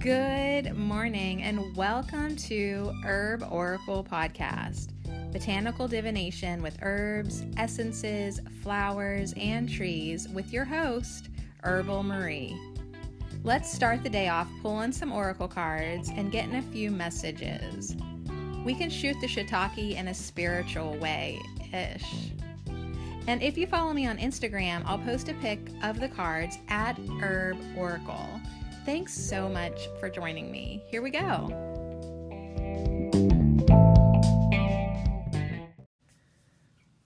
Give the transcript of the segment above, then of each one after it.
Good morning and welcome to Herb Oracle Podcast, botanical divination with herbs, essences, flowers, and trees with your host, Herbal Marie. Let's start the day off pulling some oracle cards and getting a few messages. We can shoot the shiitake in a spiritual way-ish. And if you follow me on Instagram, I'll post a pic of the cards at Herb Oracle. Thanks so much for joining me. Here we go.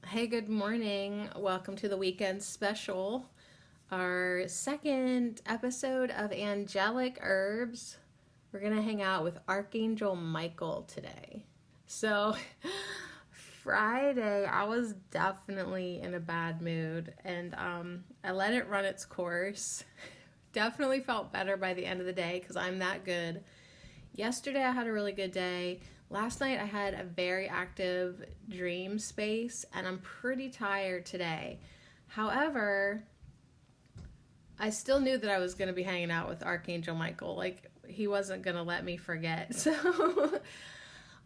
Hey, good morning. Welcome to the weekend special. Our second episode of Angelic Herbs. We're going to hang out with Archangel Michael today. So, Friday, I was definitely in a bad mood, and I let it run its course. Definitely felt better by the end of the day because I'm that good. Yesterday, I had a really good day. Last night, I had a very active dream space, and I'm pretty tired today. However, I still knew that I was going to be hanging out with Archangel Michael. Like, he wasn't going to let me forget. So,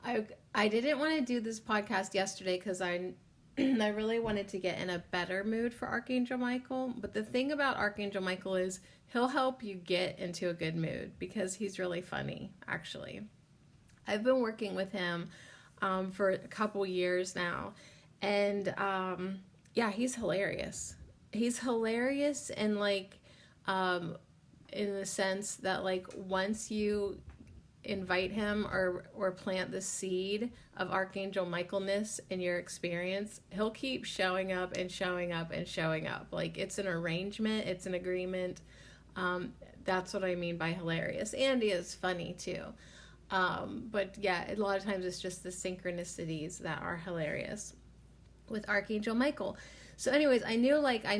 I didn't want to do this podcast yesterday because I really wanted to get in a better mood for Archangel Michael. But the thing about Archangel Michael is he'll help you get into a good mood because he's really funny, actually. I've been working with him for a couple years now. And yeah, he's hilarious. He's hilarious and like in the sense that like once you invite him or plant the seed of Archangel Michaelness in your experience, he'll keep showing up and showing up and showing up. Like it's an arrangement, it's an agreement. That's what I mean by hilarious. And he is funny too. But yeah, a lot of times it's just the synchronicities that are hilarious with Archangel Michael. So anyways, I knew like I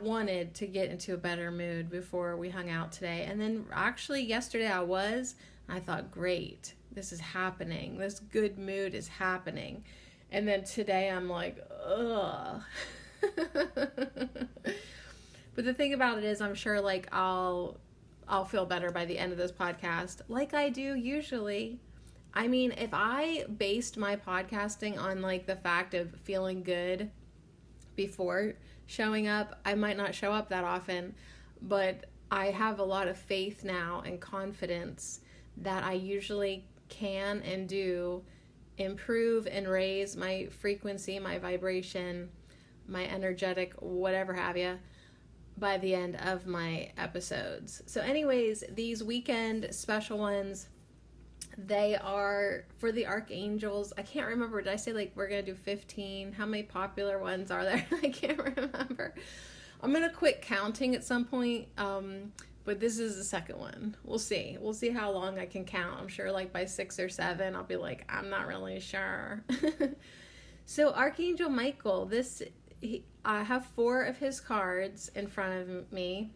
wanted to get into a better mood before we hung out today. And then actually yesterday I thought, great, this is happening. This good mood is happening. And then today I'm like, ugh. But the thing about it is I'm sure like I'll feel better by the end of this podcast like I do usually. I mean, if I based my podcasting on like the fact of feeling good before showing up, I might not show up that often, but I have a lot of faith now and confidence that I usually can and do improve and raise my frequency, my vibration, my energetic, whatever have you, by the end of my episodes. So anyways, these weekend special ones, they are for the archangels. I can't remember. Did I say like we're going to do 15? How many popular ones are there? I can't remember. I'm going to quit counting at some point. But this is the second one. We'll see. We'll see how long I can count. I'm sure like by 6 or 7, I'll be like, I'm not really sure. So Archangel Michael, I have 4 of his cards in front of me.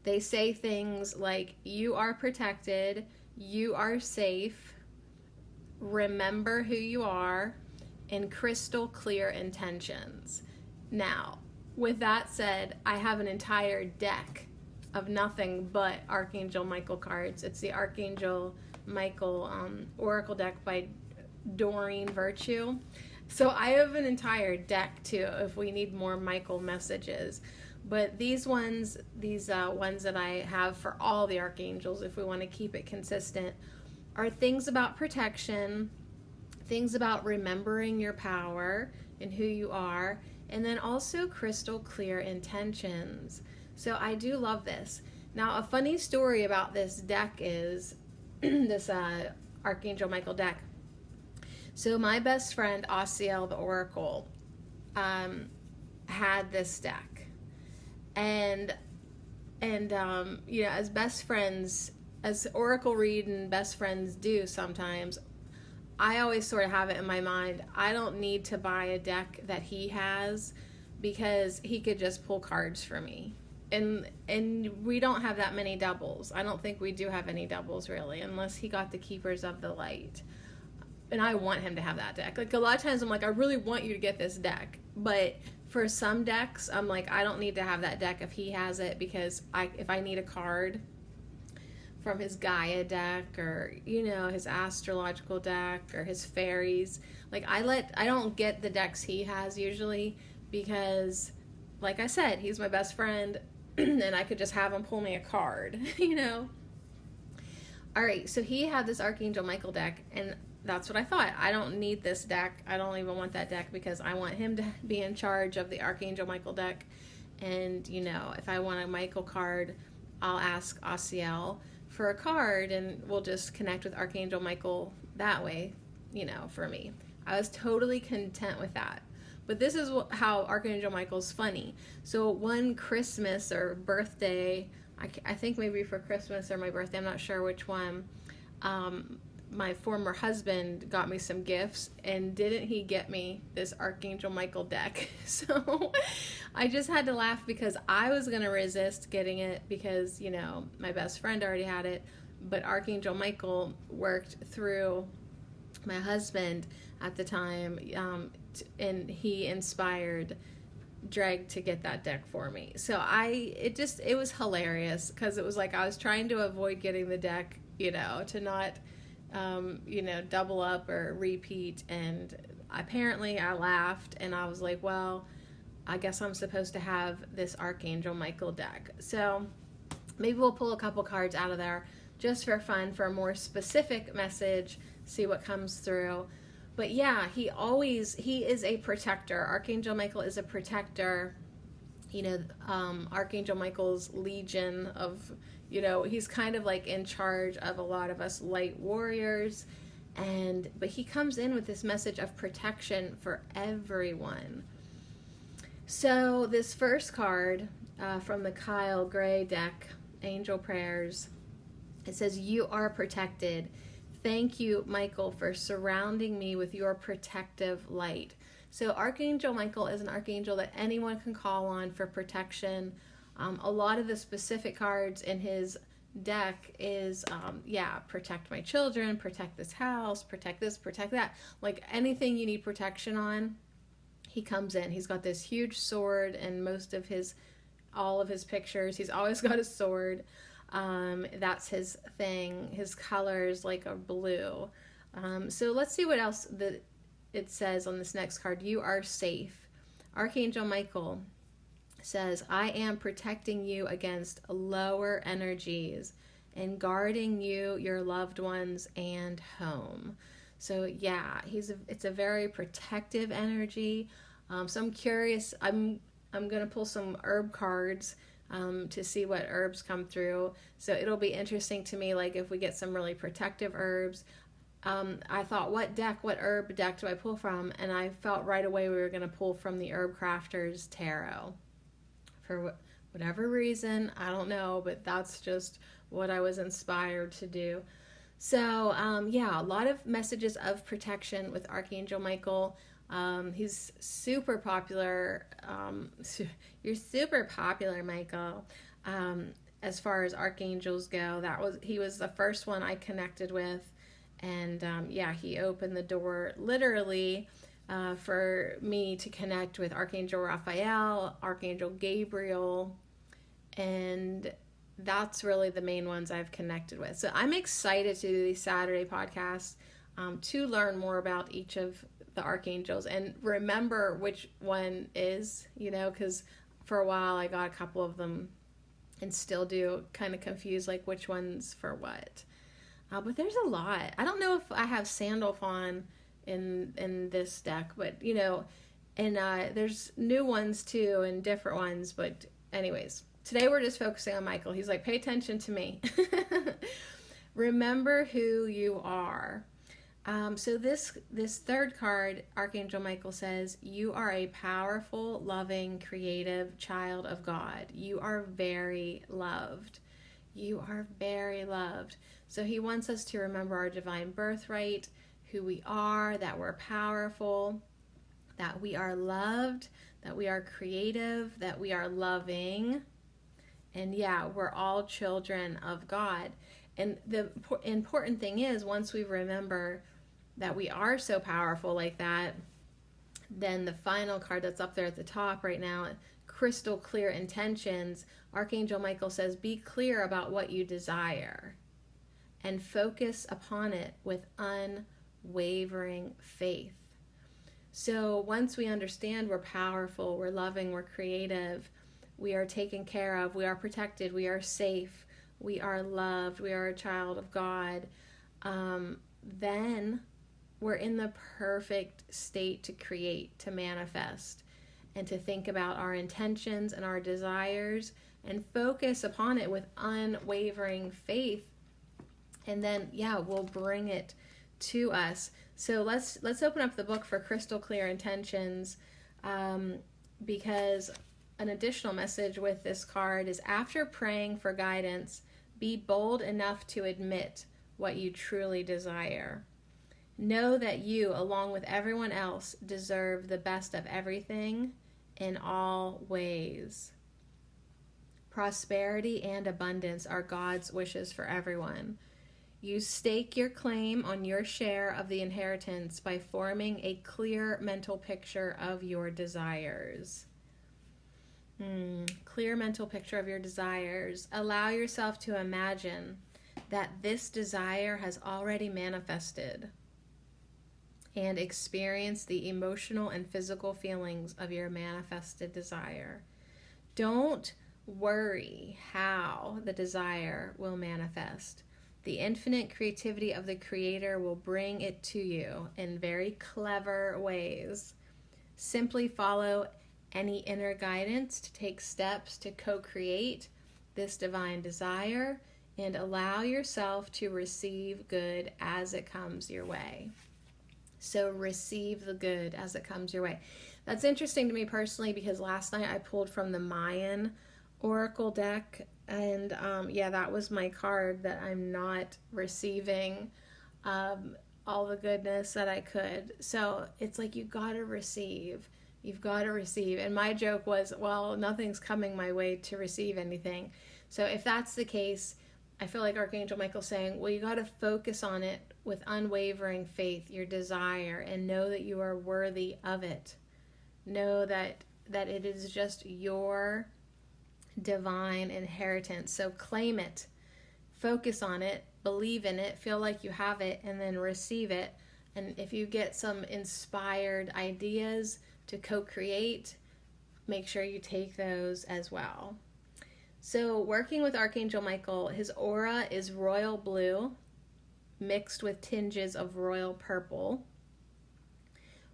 They say things like, you are protected, you are safe, remember who you are, and crystal clear intentions. Now, with that said, I have an entire deck of nothing but Archangel Michael cards. It's the Archangel Michael Oracle deck by Doreen Virtue. So I have an entire deck too if we need more Michael messages. But these ones that I have for all the archangels, if we want to keep it consistent, are things about protection, things about remembering your power and who you are, and then also crystal clear intentions. So I do love this. Now, a funny story about this deck is this Archangel Michael deck. So my best friend, Asiel the Oracle, had this deck. And you know, as best friends, as Oracle read and best friends do sometimes, I always sort of have it in my mind, I don't need to buy a deck that he has because he could just pull cards for me. And we don't have that many doubles. I don't think we do have any doubles really, unless he got the Keepers of the Light. And I want him to have that deck. Like a lot of times I'm like, I really want you to get this deck. But for some decks, I'm like, I don't need to have that deck if he has it, because if I need a card, from his Gaia deck, or his astrological deck, or his fairies. Like I don't get the decks he has usually, because like I said, he's my best friend and I could just have him pull me a card. All right, so he had this Archangel Michael deck, and that's what I thought. I don't need this deck. I don't even want that deck, because I want him to be in charge of the Archangel Michael deck. And, if I want a Michael card, I'll ask Asiel for a card, and we'll just connect with Archangel Michael that way, for me. I was totally content with that. But this is how Archangel Michael's funny. So one Christmas or birthday, I think maybe for Christmas or my birthday, I'm not sure which one, my former husband got me some gifts, and didn't he get me this Archangel Michael deck? So I just had to laugh, because I was going to resist getting it, because, my best friend already had it, but Archangel Michael worked through my husband at the time, and he inspired Dreg to get that deck for me. So it was hilarious, because it was like I was trying to avoid getting the deck, to not double up or repeat, and apparently I laughed, and I was like, well, I guess I'm supposed to have this Archangel Michael deck. So maybe we'll pull a couple cards out of there just for fun, for a more specific message, see what comes through. But yeah, he is a protector. Archangel Michael is a protector. Archangel Michael's legion of, he's kind of like in charge of a lot of us light warriors. But he comes in with this message of protection for everyone. So this first card from the Kyle Gray deck, Angel Prayers, it says, "You are protected. Thank you, Michael, for surrounding me with your protective light." So Archangel Michael is an archangel that anyone can call on for protection. A lot of the specific cards in his deck is, protect my children, protect this house, protect this, protect that. Like anything you need protection on, he comes in. He's got this huge sword, and all of his pictures, he's always got a sword. That's his thing. His colors like a blue. So let's see what else it says on this next card. You are safe. Archangel Michael says, "I am protecting you against lower energies and guarding you, your loved ones, and home." So yeah, it's a very protective energy. So I'm curious. I'm gonna pull some herb cards to see what herbs come through. So it'll be interesting to me, like if we get some really protective herbs. I thought, what herb deck do I pull from? And I felt right away we were going to pull from the Herb Crafters Tarot. For whatever reason, I don't know, but that's just what I was inspired to do. So, a lot of messages of protection with Archangel Michael. He's super popular. You're super popular, Michael. As far as archangels go, he was the first one I connected with. And he opened the door literally for me to connect with Archangel Raphael, Archangel Gabriel, and that's really the main ones I've connected with. So I'm excited to do these Saturday podcasts to learn more about each of the archangels and remember which one is, because for a while I got a couple of them and still do kind of confused, like which one's for what. But there's a lot. I don't know if I have Sandalphon in this deck, but and there's new ones too and different ones. But anyways, today we're just focusing on Michael. He's like, pay attention to me. Remember who you are. So this third card, Archangel Michael says, you are a powerful, loving, creative child of God. You are very loved. You are very loved. So he wants us to remember our divine birthright, who we are, that we're powerful, that we are loved, that we are creative, that we are loving. And we're all children of God. And the important thing is, once we remember that we are so powerful like that, then the final card that's up there at the top right now, crystal clear intentions, Archangel Michael says, be clear about what you desire. and focus upon it with unwavering faith. So once we understand we're powerful, we're loving, we're creative, we are taken care of, we are protected, we are safe, we are loved, we are a child of God, then we're in the perfect state to create, to manifest, and to think about our intentions and our desires and focus upon it with unwavering faith. And then, we'll bring it to us. So let's open up the book for crystal clear intentions, because an additional message with this card is, after praying for guidance, be bold enough to admit what you truly desire. Know that you, along with everyone else, deserve the best of everything in all ways. Prosperity and abundance are God's wishes for everyone. You stake your claim on your share of the inheritance by forming a clear mental picture of your desires. Clear mental picture of your desires. Allow yourself to imagine that this desire has already manifested, and experience the emotional and physical feelings of your manifested desire. Don't worry how the desire will manifest. The infinite creativity of the Creator will bring it to you in very clever ways. Simply follow any inner guidance to take steps to co-create this divine desire, and allow yourself to receive good as it comes your way. So receive the good as it comes your way. That's interesting to me personally, because last night I pulled from the Mayan Oracle deck, and that was my card, that I'm not receiving all the goodness that I could. So it's like, you've got to receive. And my joke was, well, nothing's coming my way to receive anything. So if that's the case, I feel like Archangel Michael's saying, well, you got to focus on it with unwavering faith, your desire, and know that you are worthy of it. Know that it is just your divine inheritance. So claim it, focus on it, believe in it, feel like you have it, and then receive it. And if you get some inspired ideas to co-create, make sure you take those as well. So working with Archangel Michael, his aura is royal blue mixed with tinges of royal purple.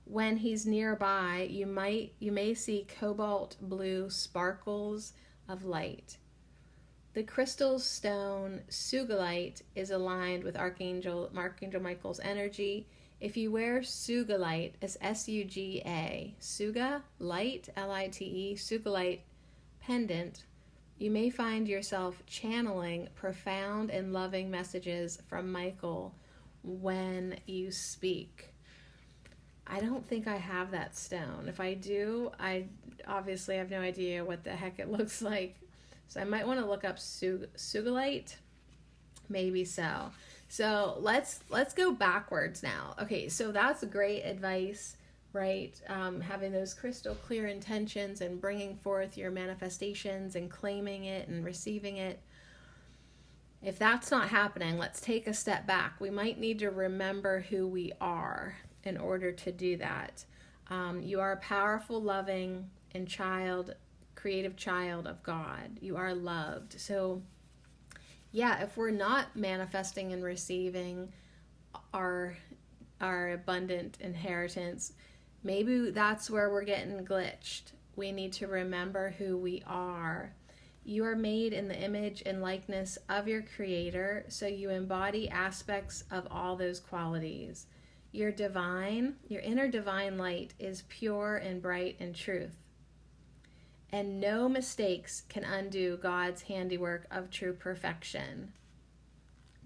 When he's nearby, you may see cobalt blue sparkles of light. The crystal stone sugilite is aligned with Archangel Michael's energy. If you wear sugilite, it's S-U-G-A, Suga, light, L-I-T-E, sugilite pendant, you may find yourself channeling profound and loving messages from Michael when you speak. I don't think I have that stone. If I do, I obviously have no idea what the heck it looks like. So I might want to look up sugilite. Maybe so. So let's go backwards now. Okay, so that's great advice, right? Having those crystal clear intentions and bringing forth your manifestations and claiming it and receiving it. If that's not happening, let's take a step back. We might need to remember who we are in order to do that. You are a powerful, loving, and creative child of God. You are loved. So if we're not manifesting and receiving our abundant inheritance, maybe that's where we're getting glitched. We need to remember who we are. You are made in the image and likeness of your Creator, so you embody aspects of all those qualities. Your inner divine light is pure and bright in truth. And no mistakes can undo God's handiwork of true perfection.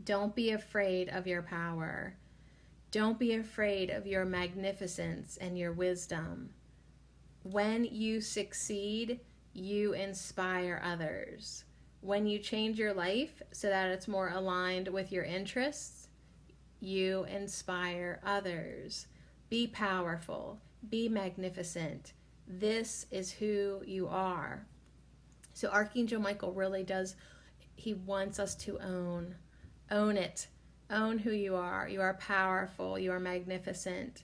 Don't be afraid of your power. Don't be afraid of your magnificence and your wisdom. When you succeed, you inspire others. When you change your life so that it's more aligned with your interests, you inspire others. Be powerful. Be magnificent. This is who you are. So Archangel Michael really does, he wants us to own it. Own who you are. You are powerful. You are magnificent.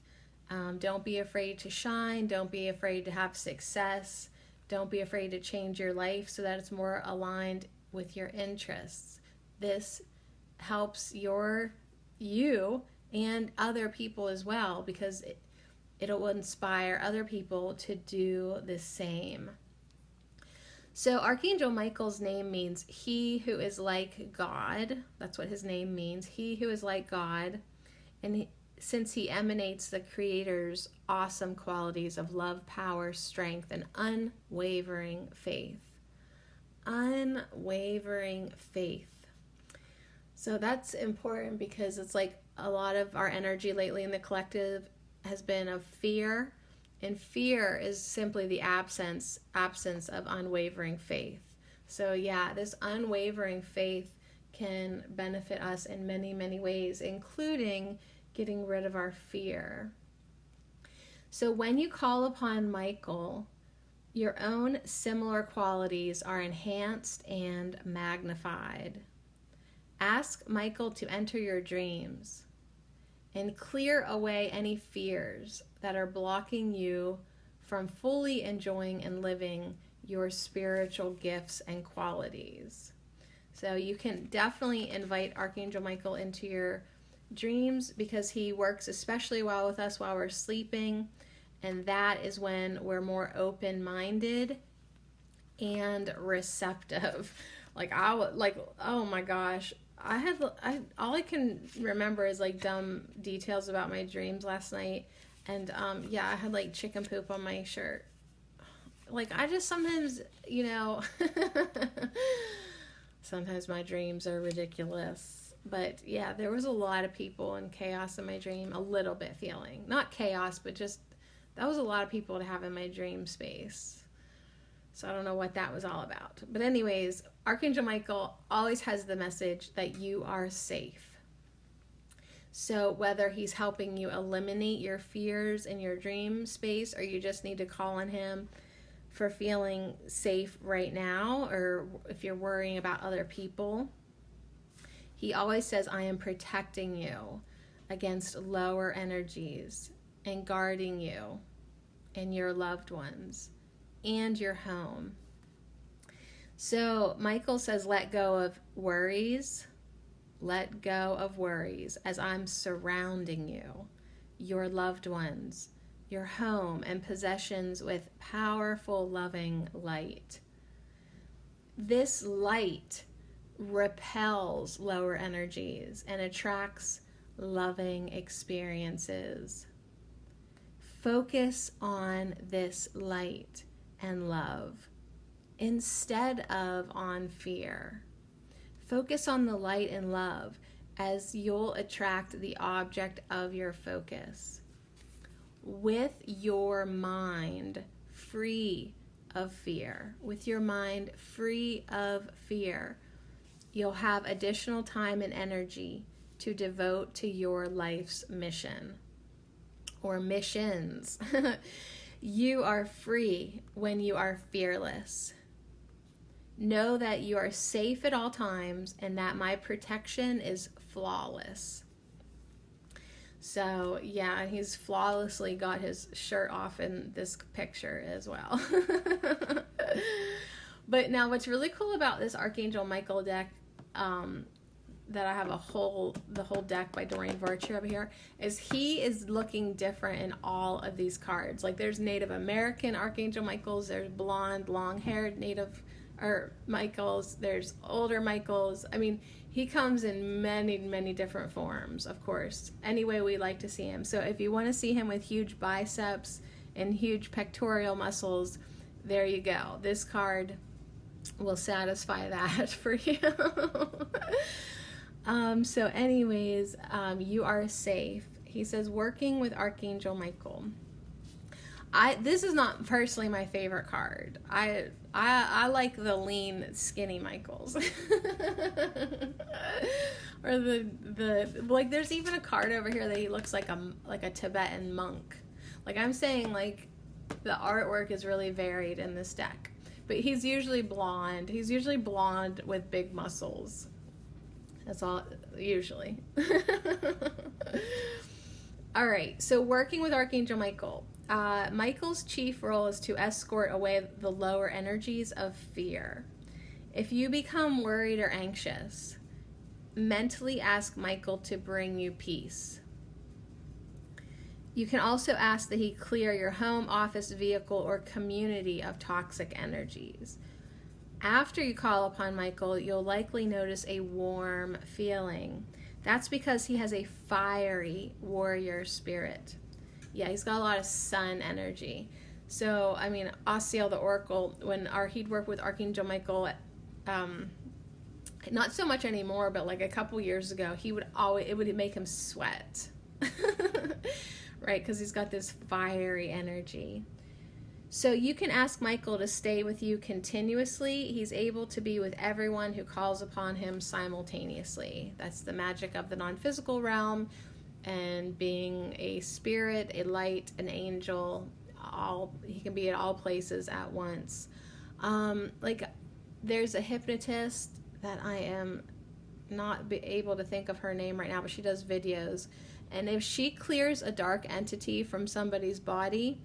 Don't be afraid to shine. Don't be afraid to have success. Don't be afraid to change your life so that it's more aligned with your interests. This helps you and other people as well, because it'll inspire other people to do the same. So Archangel Michael's name means he who is like God. That's what his name means, he who is like God. And since he emanates the Creator's awesome qualities of love, power, strength, and unwavering faith. Unwavering faith. So that's important, because it's like a lot of our energy lately in the collective has been of fear. And fear is simply the absence of unwavering faith. So yeah, this unwavering faith can benefit us in many, many ways, including getting rid of our fear. So when you call upon Michael, your own similar qualities are enhanced and magnified. Ask Michael to enter your dreams and clear away any fears that are blocking you from fully enjoying and living your spiritual gifts and qualities. So you can definitely invite Archangel Michael into your dreams, because he works especially well with us while we're sleeping, and that is when we're more open-minded and receptive. Oh my gosh, all I can remember is like dumb details about my dreams last night, and I had like chicken poop on my shirt. Like, I just sometimes, sometimes my dreams are ridiculous. But yeah, there was a lot of people and chaos in my dream, a little bit feeling. Not chaos, but just, that was a lot of people to have in my dream space. So I don't know what that was all about. But anyways, Archangel Michael always has the message that you are safe. So whether he's helping you eliminate your fears in your dream space, or you just need to call on him for feeling safe right now, or if you're worrying about other people, he always says, I am protecting you against lower energies and guarding you and your loved ones and your home. So Michael says, let go of worries. Let go of worries as I'm surrounding you, your loved ones, your home and possessions with powerful, loving light. This light repels lower energies and attracts loving experiences. Focus on this light and love instead of on fear. Focus on the light and love, as you'll attract the object of your focus. With your mind free of fear, you'll have additional time and energy to devote to your life's mission or missions. You are free when you are fearless. Know that you are safe at all times and that my protection is flawless. So yeah, he's flawlessly got his shirt off in this picture as well. But now what's really cool about this Archangel Michael deck, that I have the whole deck by Doreen Virtue over here, is he is looking different in all of these cards. Like, there's Native American Archangel Michaels, there's blonde, long-haired Native Michaels, there's older Michaels. I mean, he comes in many, many different forms, of course, any way we like to see him. So if you want to see him with huge biceps and huge pectoral muscles, there you go. This card will satisfy that for you. So anyways, you are safe. He says, working with Archangel Michael. This is not personally my favorite card. I like the lean, skinny Michaels. Or like, there's even a card over here that he looks like a Tibetan monk. Like, I'm saying, like, the artwork is really varied in this deck. But he's usually blonde. He's usually blonde with big muscles. That's all, usually. All right, so working with Archangel Michael. Michael's chief role is to escort away the lower energies of fear. If you become worried or anxious, mentally ask Michael to bring you peace. You can also ask that he clear your home, office, vehicle, or community of toxic energies. After you call upon Michael, you'll likely notice a warm feeling. That's because he has a fiery warrior spirit. Yeah, he's got a lot of sun energy. So, I mean, Osceola the Oracle, when he'd work with Archangel Michael, not so much anymore, but like a couple years ago, it would make him sweat. Right? Because he's got this fiery energy. So you can ask Michael to stay with you continuously. He's able to be with everyone who calls upon him simultaneously. That's the magic of the non-physical realm, and being a spirit, a light, an angel. He can be at all places at once. Like there's a hypnotist that I am not able to think of her name right now, but she does videos. And if she clears a dark entity from somebody's body,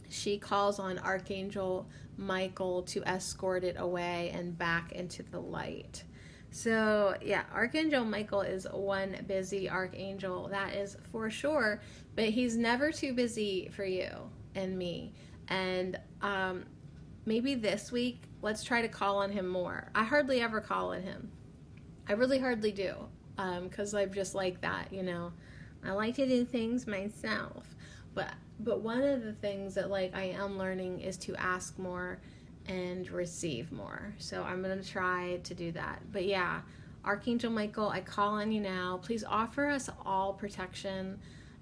she calls on Archangel Michael to escort it away and back into the light. So yeah, Archangel Michael is one busy archangel, that is for sure, but he's never too busy for you and me. And maybe this week, let's try to call on him more. I hardly ever call on him. I really hardly do, because I'm just like that, you know. I like to do things myself. But one of the things that like I am learning is to ask more and receive more. So I'm going to try to do that. But yeah, Archangel Michael, I call on you now. Please offer us all protection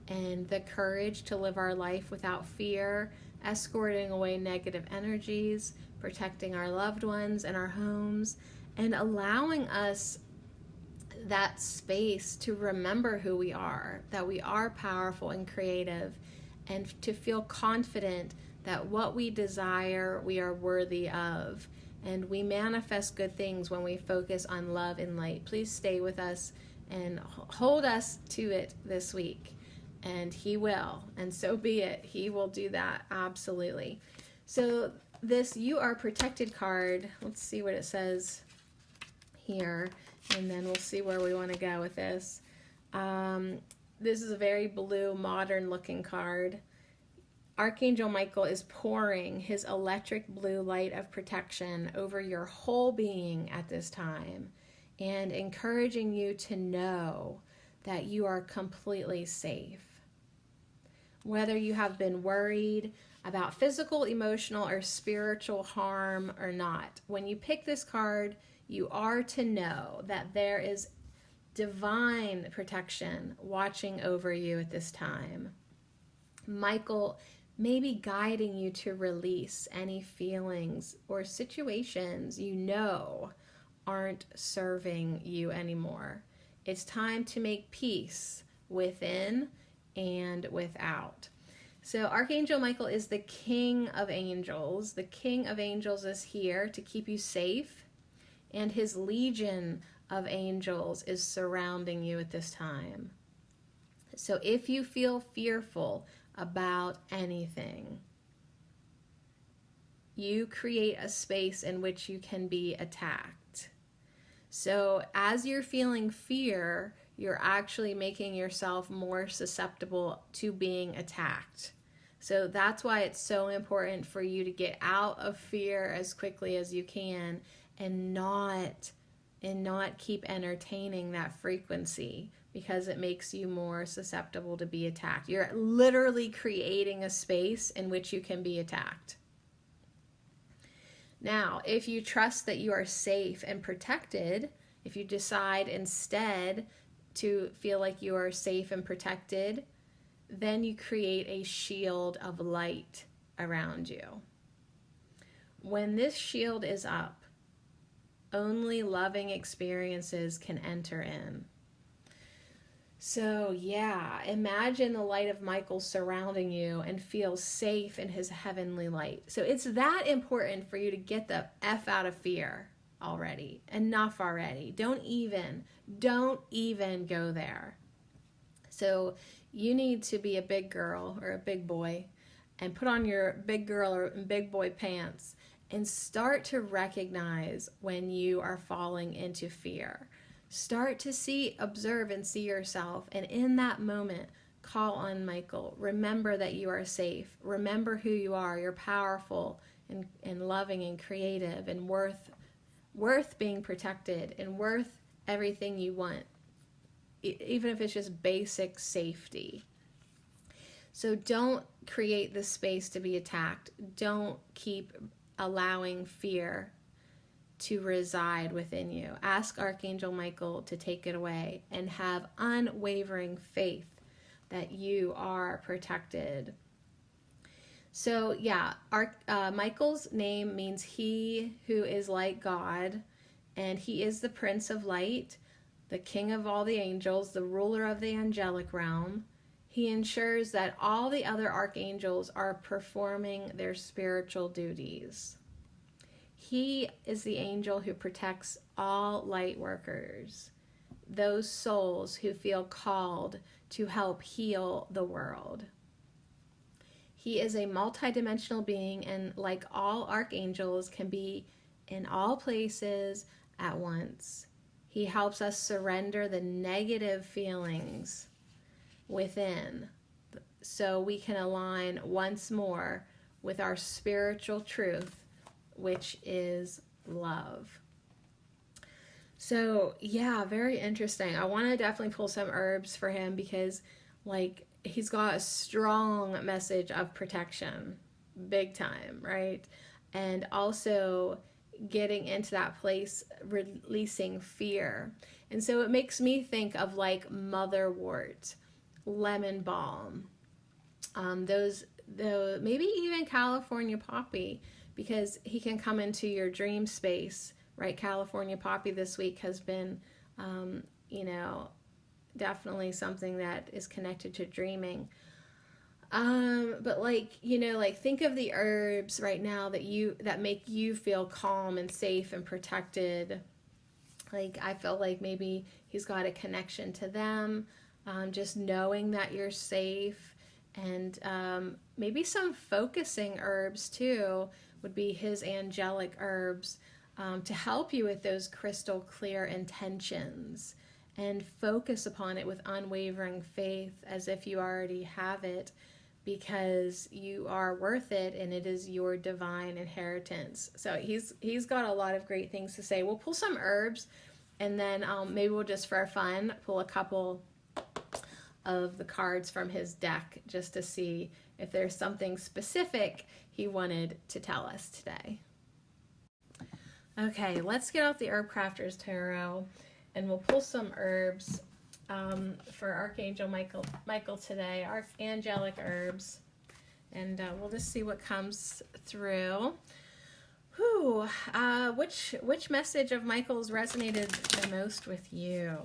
and the courage to live our life without fear, escorting away negative energies, protecting our loved ones and our homes, and allowing us that space to remember who we are, that we are powerful and creative, and to feel confident that what we desire, we are worthy of. And we manifest good things when we focus on love and light. Please stay with us and hold us to it this week. And he will, and so be it. He will do that, absolutely. So this You Are Protected card, let's see what it says here, and then we'll see where we want to go with this. This is a very blue, modern-looking card. Archangel Michael is pouring his electric blue light of protection over your whole being at this time and encouraging you to know that you are completely safe. Whether you have been worried about physical, emotional, or spiritual harm or not, when you pick this card, you are to know that there is divine protection watching over you at this time. Michael may be guiding you to release any feelings or situations you know aren't serving you anymore. It's time to make peace within and without. So Archangel Michael is the King of Angels. The King of Angels is here to keep you safe, and his legion of angels is surrounding you at this time. So if you feel fearful about anything, you create a space in which you can be attacked. So as you're feeling fear, you're actually making yourself more susceptible to being attacked. So that's why it's so important for you to get out of fear as quickly as you can and not keep entertaining that frequency, because it makes you more susceptible to be attacked. You're literally creating a space in which you can be attacked. Now, if you trust that you are safe and protected, if you decide instead to feel like you are safe and protected, then you create a shield of light around you. When this shield is up, only loving experiences can enter in. So yeah, imagine the light of Michael surrounding you and feel safe in his heavenly light. So it's that important for you to get the F out of fear. already. Enough already. Don't even go there. So you need to be a big girl or a big boy and put on your big girl or big boy pants and start to recognize when you are falling into fear. Start to observe and see yourself. And in that moment, call on Michael. Remember that you are safe. Remember who you are. You're powerful and loving and creative and worth being protected and worth everything you want, even if it's just basic safety. So don't create the space to be attacked. Don't keep allowing fear to reside within you. Ask Archangel Michael to take it away and have unwavering faith that you are protected. So yeah, Michael's name means he who is like God, and he is the Prince of Light, the King of all the angels, the ruler of the angelic realm. He ensures that all the other archangels are performing their spiritual duties. He is the angel who protects all light workers, those souls who feel called to help heal the world. He is a multidimensional being, and like all archangels, can be in all places at once. He helps us surrender the negative feelings within so we can align once more with our spiritual truth, which is love. So yeah, very interesting. I want to definitely pull some herbs for him because he's got a strong message of protection, big time, right? And also getting into that place, releasing fear. And so it makes me think of motherwort, lemon balm, maybe even California poppy, because he can come into your dream space, right? California poppy this week has been, definitely something that is connected to dreaming. But think of the herbs right now that make you feel calm and safe and protected. I feel like maybe he's got a connection to them, just knowing that you're safe. And maybe some focusing herbs too would be his angelic herbs, to help you with those crystal clear intentions and focus upon it with unwavering faith as if you already have it, because you are worth it and it is your divine inheritance. So he's got a lot of great things to say. We'll pull some herbs, and then maybe we'll just for fun pull a couple of the cards from his deck just to see if there's something specific he wanted to tell us today. Okay, let's get out the Herb Crafters Tarot, and we'll pull some herbs for Archangel Michael today, our angelic herbs, and we'll just see what comes through. Whew, which message of Michael's resonated the most with you?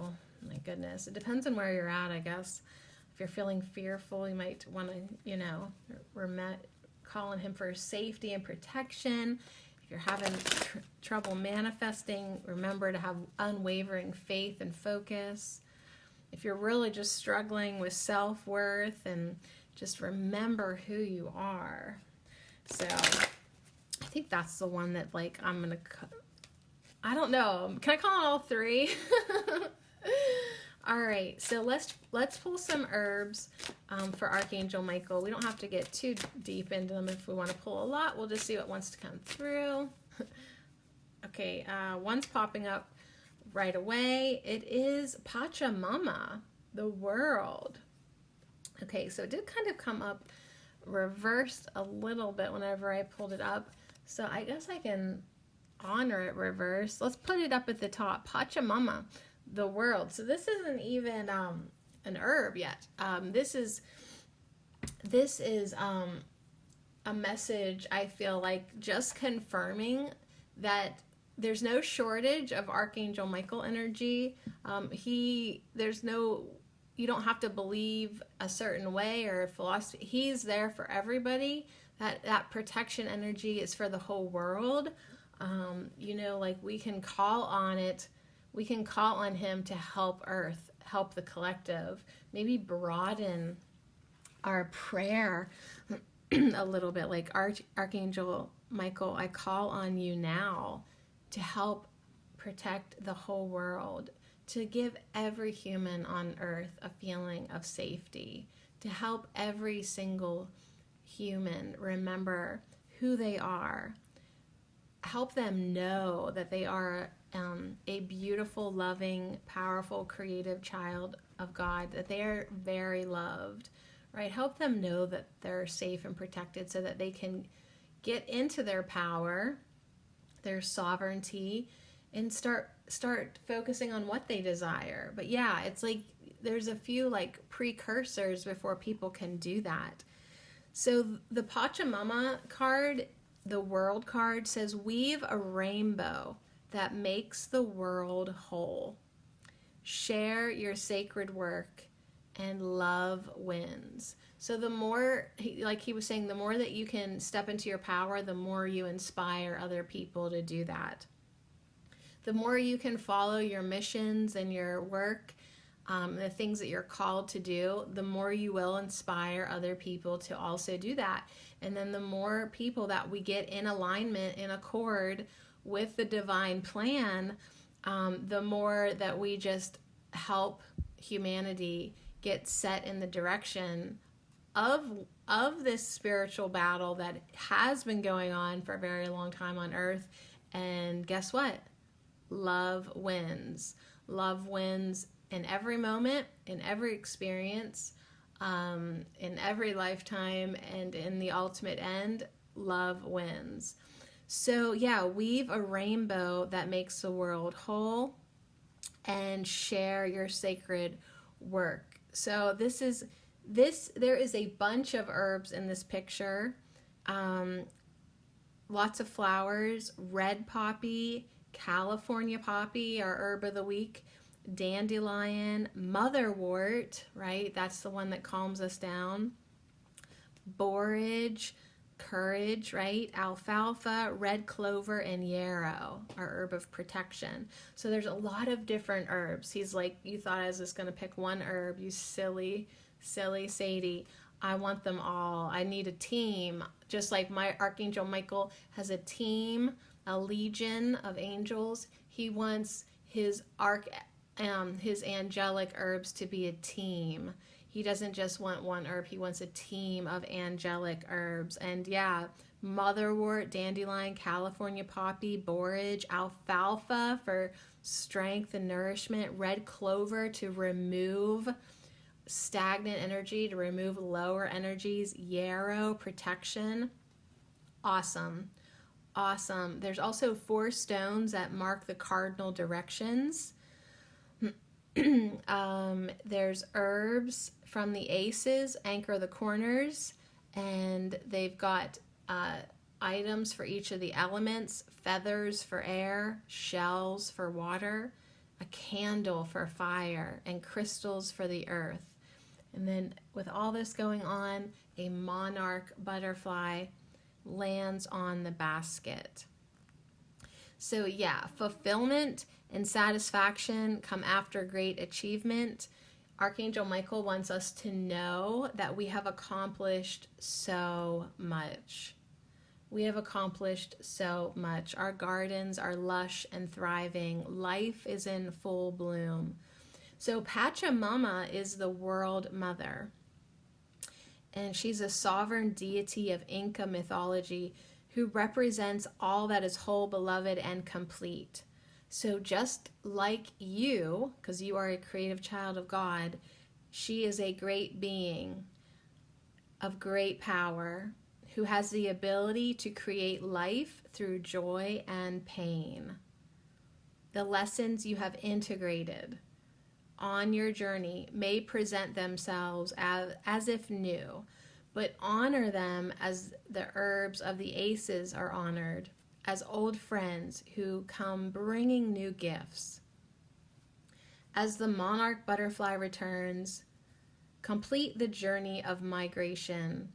My goodness, it depends on where you're at, I guess. If you're feeling fearful, you might want to, call on him for safety and protection. If you're having trouble manifesting, remember to have unwavering faith and focus. If you're really just struggling with self-worth, and just remember who you are. So I think that's the one that I'm going to, I don't know. Can I call it all three? All right, so let's pull some herbs for Archangel Michael. We don't have to get too deep into them. If we want to pull a lot, we'll just see what wants to come through. Okay, one's popping up right away. It is Pachamama, the world. Okay, so it did kind of come up reversed a little bit whenever I pulled it up. So I guess I can honor it reverse. Let's put it up at the top. Pachamama, the world. So this isn't even an herb yet. This is a message, I feel like, just confirming that there's no shortage of Archangel Michael energy. You don't have to believe a certain way or philosophy. He's there for everybody. That protection energy is for the whole world. Like we can call on it. We can call on him to help Earth, help the collective, maybe broaden our prayer a little bit. Like Archangel Michael, I call on you now to help protect the whole world, to give every human on Earth a feeling of safety, to help every single human remember who they are, help them know that they are a beautiful, loving, powerful, creative child of God, that they are very loved, right? Help them know that they're safe and protected so that they can get into their power, their sovereignty, and start focusing on what they desire. But yeah, it's like there's a few like precursors before people can do that. So the Pachamama card, the world card, says weave a rainbow that makes the world whole. Share your sacred work and love wins. So the more, like he was saying, the more that you can step into your power, the more you inspire other people to do that. The more you can follow your missions and your work, the things that you're called to do, the more you will inspire other people to also do that. And then the more people that we get in alignment, in accord with the divine plan, the more that we just help humanity get set in the direction of this spiritual battle that has been going on for a very long time on Earth. And guess what? Love wins. Love wins in every moment, in every experience, in every lifetime, and in the ultimate end, love wins. So yeah, weave a rainbow that makes the world whole and share your sacred work. So there is a bunch of herbs in this picture. Lots of flowers, red poppy, California poppy, our herb of the week, dandelion, motherwort, right? That's the one that calms us down. Borage, courage, right? Alfalfa, red clover, and yarrow, our herb of protection. So there's a lot of different herbs. He's like, you thought I was just going to pick one herb, you silly Sadie. I want them all. I need a team. Just like my Archangel Michael has a team, a legion of angels. He wants his angelic herbs to be a team. He doesn't just want one herb, he wants a team of angelic herbs. And yeah, motherwort, dandelion, California poppy, borage, alfalfa for strength and nourishment, red clover to remove stagnant energy, to remove lower energies, yarrow, protection. Awesome. There's also 4 stones that mark the cardinal directions. There's herbs from the aces, anchor the corners, and they've got items for each of the elements, feathers for air, shells for water, a candle for fire, and crystals for the earth. And then with all this going on, a monarch butterfly lands on the basket. So yeah, fulfillment and satisfaction come after great achievement. Archangel Michael wants us to know that we have accomplished so much. We have accomplished so much. Our gardens are lush and thriving. Life is in full bloom. So Pachamama is the world mother. And she's a sovereign deity of Inca mythology who represents all that is whole, beloved, and complete. So just like you, because you are a creative child of God, she is a great being of great power who has the ability to create life through joy and pain. The lessons you have integrated on your journey may present themselves as if new, but honor them as the herbs of the aces are honored, as old friends who come bringing new gifts. As the monarch butterfly returns, complete the journey of migration,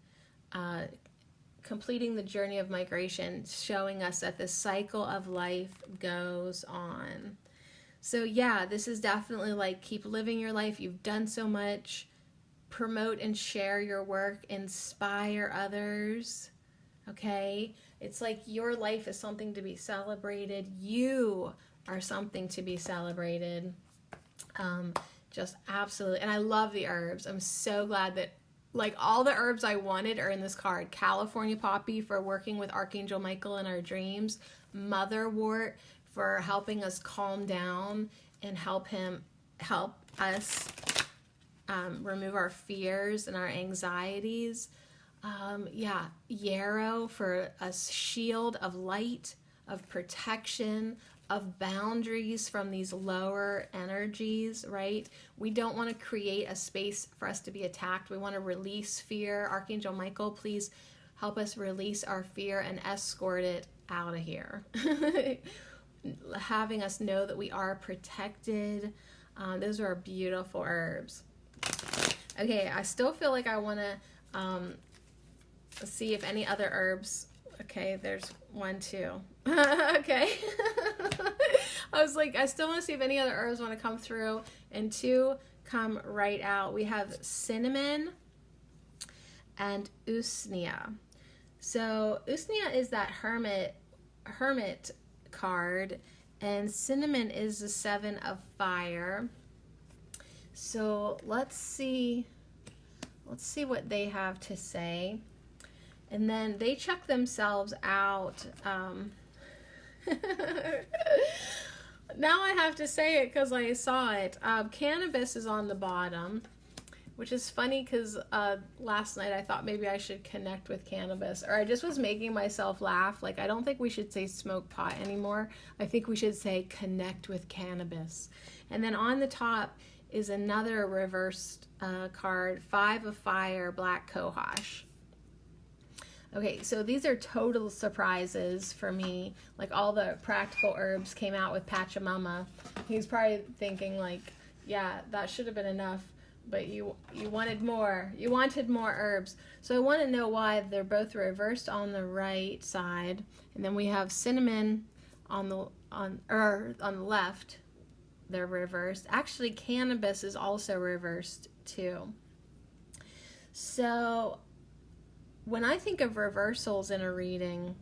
completing the journey of migration, showing us that the cycle of life goes on. So yeah, this is definitely like, keep living your life. You've done so much. Promote and share your work. Inspire others. Okay? It's like your life is something to be celebrated. You are something to be celebrated. Just absolutely. And I love the herbs. I'm so glad that like all the herbs I wanted are in this card. California poppy for working with Archangel Michael in our dreams. Motherwort for helping us calm down and help us remove our fears and our anxieties. Yarrow for a shield of light, of protection, of boundaries from these lower energies, right? We don't want to create a space for us to be attacked. We want to release fear. Archangel Michael, please help us release our fear and escort it out of here. Having us know that we are protected. Those are beautiful herbs. Okay, I still feel like I want to see if any other herbs. Okay, there's 1, 2. Okay. I was like, I still want to see if any other herbs want to come through, and 2 come right out. We have cinnamon and usnea. So usnea is that hermit card, and cinnamon is the 7 of fire. So let's see what they have to say. And then they check themselves out. Now I have to say it because I saw it. Cannabis is on the bottom, which is funny because last night I thought maybe I should connect with cannabis, or I just was making myself laugh. Like, I don't think we should say smoke pot anymore. I think we should say connect with cannabis. And then on the top is another reversed card, 5 of fire, black cohosh. Okay, so these are total surprises for me. Like, all the practical herbs came out with Pachamama. He's probably thinking like, yeah, that should have been enough, but you wanted more. You wanted more herbs. So I want to know why they're both reversed on the right side, and then we have cinnamon on the left. They're reversed. Actually, cannabis is also reversed too. So when I think of reversals in a reading,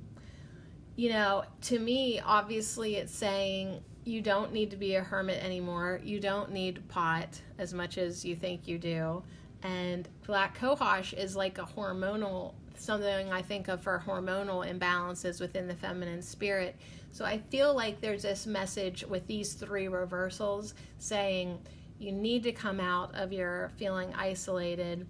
to me, obviously it's saying you don't need to be a hermit anymore. You don't need pot as much as you think you do. And black cohosh is like a hormonal, something I think of for hormonal imbalances within the feminine spirit. So I feel like there's this message with these 3 reversals saying you need to come out of your feeling isolated.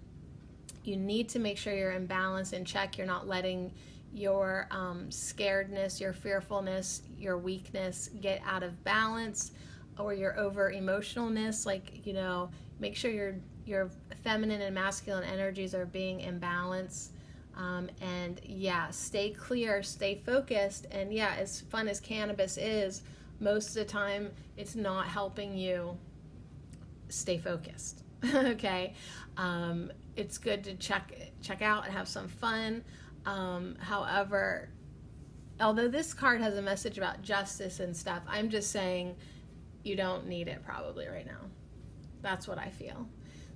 You need to make sure you're in balance and check. You're not letting your scaredness, your fearfulness, your weakness get out of balance, or your over emotionalness. Like, make sure your feminine and masculine energies are being in balance. And yeah, stay clear, stay focused. And yeah, as fun as cannabis is, most of the time it's not helping you stay focused. Okay. It's good to check out and have some fun. However, although this card has a message about justice and stuff, I'm just saying you don't need it probably right now. That's what I feel.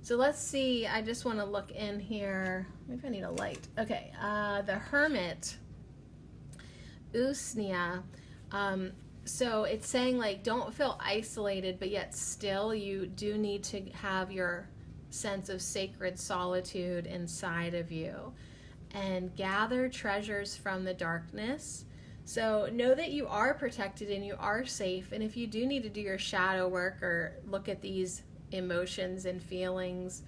So let's see. I just want to look in here. Maybe I need a light. Okay. The Hermit, usnea. So it's saying, like, don't feel isolated, but yet still you do need to have your sense of sacred solitude inside of you, and gather treasures from the darkness. So know that you are protected and you are safe. And if you do need to do your shadow work or look at these emotions and feelings,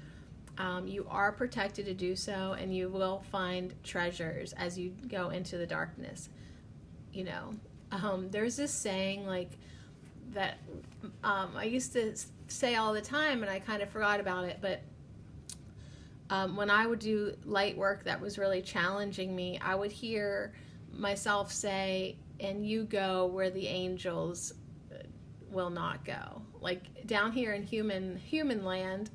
you are protected to do so, and you will find treasures as you go into the darkness. There's this saying like that I used to say all the time, and I kind of forgot about it, but when I would do light work that was really challenging me, I would hear myself say, and you go where the angels will not go. Like, down here in human land,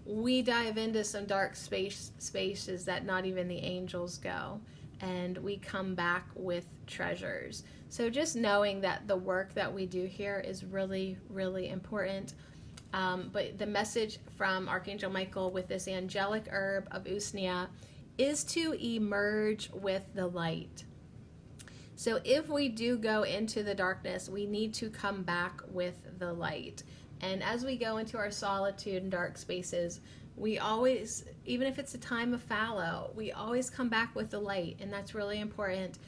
we dive into some dark spaces that not even the angels go. and we come back with treasures. So just knowing that the work that we do here is really, really important. But the message from Archangel Michael with this angelic herb of usnea is to emerge with the light. So if we do go into the darkness, we need to come back with the light. And as we go into our solitude and dark spaces, we always, even if it's a time of fallow, we always come back with the light. And that's really important,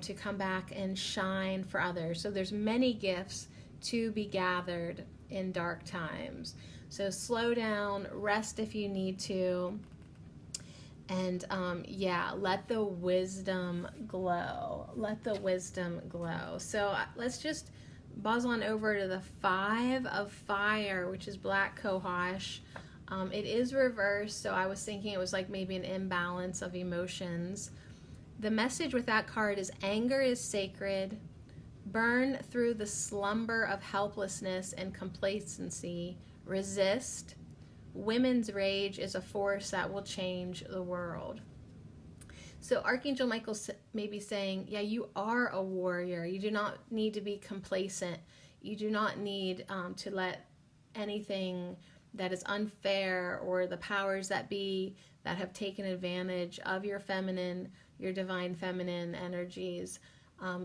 to come back and shine for others. So there's many gifts to be gathered in dark times. So slow down, rest if you need to, and let the wisdom glow. Let the wisdom glow. So let's just buzz on over to the 5 of Fire, which is Black Cohosh. It is reversed, so I was thinking it was like maybe an imbalance of emotions. The message with that card is anger is sacred. Burn through the slumber of helplessness and complacency. Resist. Women's rage is a force that will change the world. So Archangel Michael may be saying, yeah, you are a warrior. You do not need to be complacent. You do not need to let anything that is unfair or the powers that be that have taken advantage of your feminine, your divine feminine energies.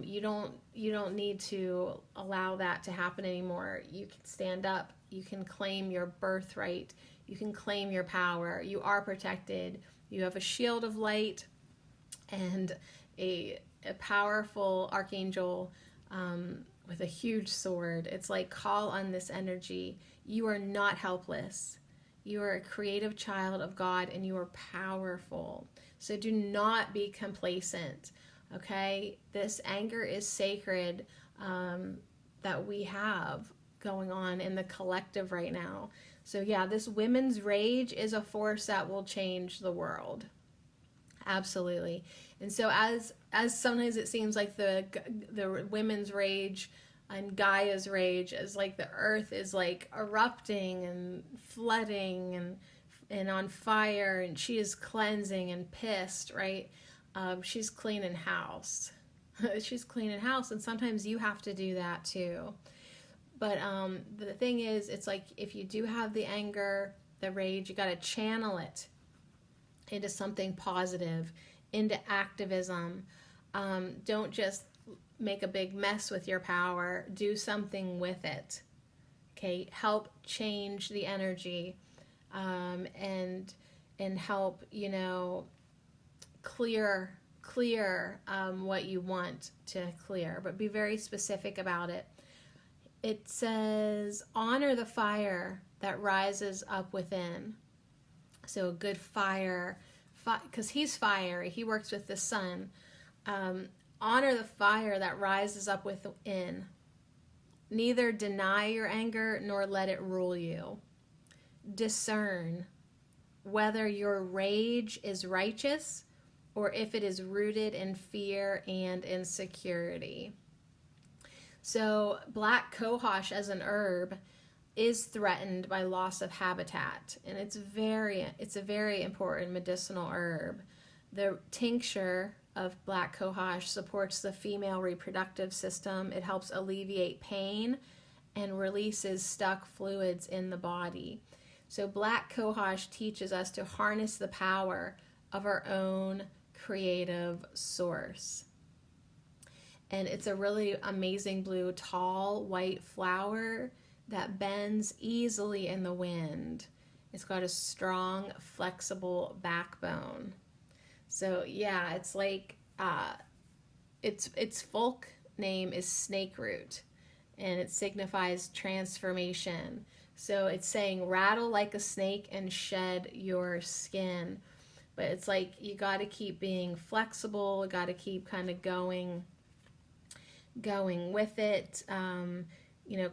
You don't need to allow that to happen anymore. You can stand up. You can claim your birthright. You can claim your power. You are protected. You have a shield of light and a powerful archangel with a huge sword. It's like, call on this energy. You are not helpless. You are a creative child of God, and you are powerful. So do not be complacent. Okay, this anger is sacred, that we have going on in the collective right now. So yeah, this women's rage is a force that will change the world. Absolutely. And so as sometimes it seems like the women's rage and Gaia's rage is like the earth is like erupting and flooding and on fire, and she is cleansing and pissed, right? She's cleaning house. She's cleaning house, and sometimes you have to do that too. But the thing is, it's like if you do have the anger, the rage, you got to channel it into something positive, into activism. Don't just make a big mess with your power. Do something with it. Okay, help change the energy, and help, clear what you want to clear, but be very specific about it. It says, honor the fire that rises up within. So a good fire, because he's fire, he works with the sun. Honor the fire that rises up within. Neither deny your anger nor let it rule you. Discern whether your rage is righteous or if it is rooted in fear and insecurity. So Black Cohosh as an herb is threatened by loss of habitat, and it's a very important medicinal herb. The tincture of Black Cohosh supports the female reproductive system. It helps alleviate pain and releases stuck fluids in the body. So Black Cohosh teaches us to harness the power of our own creative source. And it's a really amazing blue, tall, white flower that bends easily in the wind. It's got a strong, flexible backbone. So yeah, it's like, its folk name is snake root, and it signifies transformation. So it's saying rattle like a snake and shed your skin. But it's like you got to keep being flexible, got to keep kind of going with it,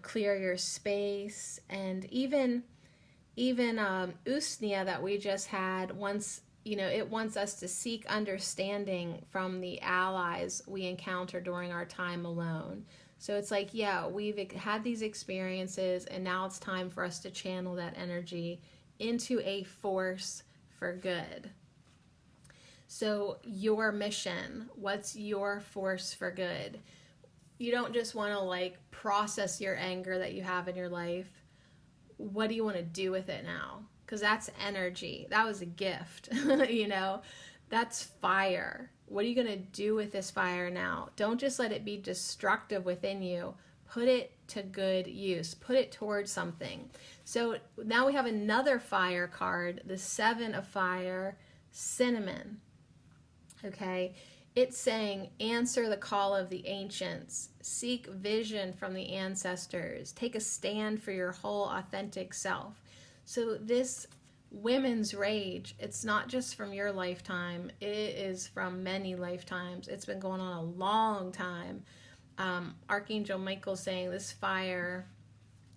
clear your space. And even usnea that we just had, once, it wants us to seek understanding from the allies we encounter during our time alone. So it's like, yeah, we've had these experiences, and now it's time for us to channel that energy into a force for good. So your mission, what's your force for good? You don't just want to like process your anger that you have in your life. What do you want to do with it now? Because that's energy. That was a gift, you know? That's fire. What are you going to do with this fire now? Don't just let it be destructive within you. Put it to good use. Put it towards something. So now we have another fire card, the 7 of Fire, Cinnamon. Okay? It's saying, answer the call of the ancients. Seek vision from the ancestors. Take a stand for your whole authentic self. So this women's rage, it's not just from your lifetime. It is from many lifetimes. It's been going on a long time. Archangel Michael saying this fire